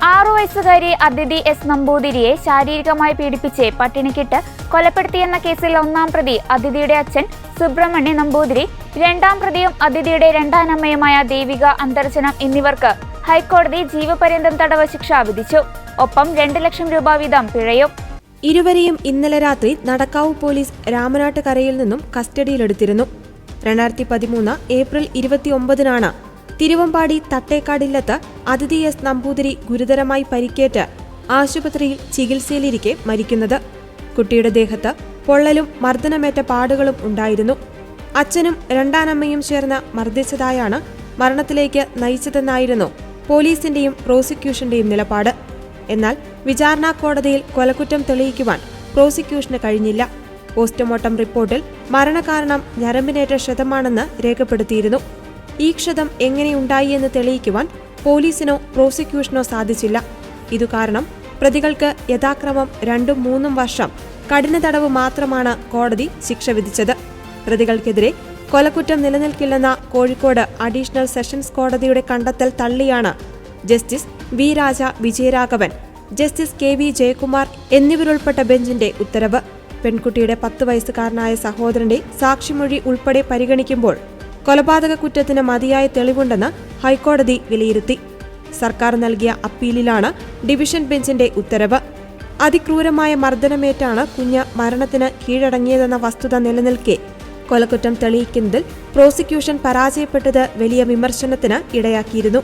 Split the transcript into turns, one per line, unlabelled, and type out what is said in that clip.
6 വയസ്സുകാരി അതിഥി എസ് നമ്പൂതിരിയെ ശാരീരികമായി പീഡിപ്പിച്ച് പട്ടിണിക്കിട്ട് കൊലപ്പെടുത്തിയെന്ന കേസിൽ 1-ാം പ്രതി അതിഥിയുടെ അച്ഛൻ സുബ്രഹ്മണ്യ നമ്പൂതിരി, 2-ാം പ്രതിയും അതിഥിയുടെ രണ്ടാനമ്മയുമായ ദേവിക അന്തർജനം എന്നിവർക്ക് ഹൈക്കോടതി ജീവപര്യന്തം തടവ് ശിക്ഷ വിധിച്ചു. ഒപ്പം 2 ലക്ഷം രൂപ വീതം പിഴയും.
ഇരുവരെയും ഇന്നലെ രാത്രി നടക്കാവ് പോലീസ് രാമനാട്ടുകരയിൽ നിന്നും കസ്റ്റഡിയിലെടുത്തിരുന്നു. 2013 ഏപ്രിൽ 29-നാണ് തിരുവമ്പാടി തട്ടേക്കാടില്ലത്ത് അതിഥി എസ് നമ്പൂതിരി ഗുരുതരമായി പരിക്കേറ്റ് ആശുപത്രിയിൽ ചികിത്സയിലിരിക്കെ മരിക്കുന്നത്. കുട്ടിയുടെ ദേഹത്ത് പൊള്ളലും മർദ്ദനമേറ്റ പാടുകളും ഉണ്ടായിരുന്നു. അച്ഛനും രണ്ടാനമ്മയും ചേർന്ന് മർദ്ദിച്ചതായാണ് മരണത്തിലേക്ക് നയിച്ചതെന്നായിരുന്നു പോലീസിന്റെയും പ്രോസിക്യൂഷന്റെയും നിലപാട്. എന്നാൽ വിചാരണ കോടതിയിൽ കൊലക്കുറ്റം തെളിയിക്കുവാൻ പ്രോസിക്യൂഷന് കഴിഞ്ഞില്ല. പോസ്റ്റ്മോർട്ടം റിപ്പോർട്ടിൽ മരണകാരണം ഞരമ്പിനേറ്റ ക്ഷതമാണെന്ന് രേഖപ്പെടുത്തിയിരുന്നു. ഈ ക്ഷതം എങ്ങനെയുണ്ടായി എന്ന് തെളിയിക്കുവാൻ പോലീസിനോ പ്രോസിക്യൂഷനോ സാധിച്ചില്ല. ഇതുകാരണം പ്രതികൾക്ക് യഥാക്രമം 2-3 വർഷം കഠിന തടവ് മാത്രമാണ് കോടതി ശിക്ഷ വിധിച്ചത്. പ്രതികൾക്കെതിരെ കൊലക്കുറ്റം നിലനിൽക്കില്ലെന്ന കോഴിക്കോട് അഡീഷണൽ സെഷൻസ് കോടതിയുടെ കണ്ടെത്തൽ തള്ളിയാണ് justice V Raja Vijayaraghavan, justice K V Jayakumar എന്നിവരുൾപ്പെട്ട ബെഞ്ചിന്റെ ഉത്തരവ്. പെൺകുട്ടിയുടെ 10 വയസ്സുകാരനായ സഹോദരന്റെ സാക്ഷിമൊഴി ഉൾപ്പെടെ പരിഗണിക്കുമ്പോൾ കൊലപാതക കുറ്റത്തിന് മതിയായ തെളിവുണ്ടെന്ന് ഹൈക്കോടതി വിലയിരുത്തി. സർക്കാർ നൽകിയ അപ്പീലിലാണ് ഡിവിഷൻ ബെഞ്ചിന്റെ ഉത്തരവ്. അതിക്രൂരമായ മർദ്ദനമേറ്റാണ് കുഞ്ഞ് മരണത്തിന് കീഴടങ്ങിയതെന്ന വസ്തുത നിലനിൽക്കെ കൊലക്കുറ്റം തെളിയിക്കുന്നതിൽ പ്രോസിക്യൂഷൻ പരാജയപ്പെട്ടത് വലിയ വിമർശനത്തിന് ഇടയാക്കിയിരുന്നു.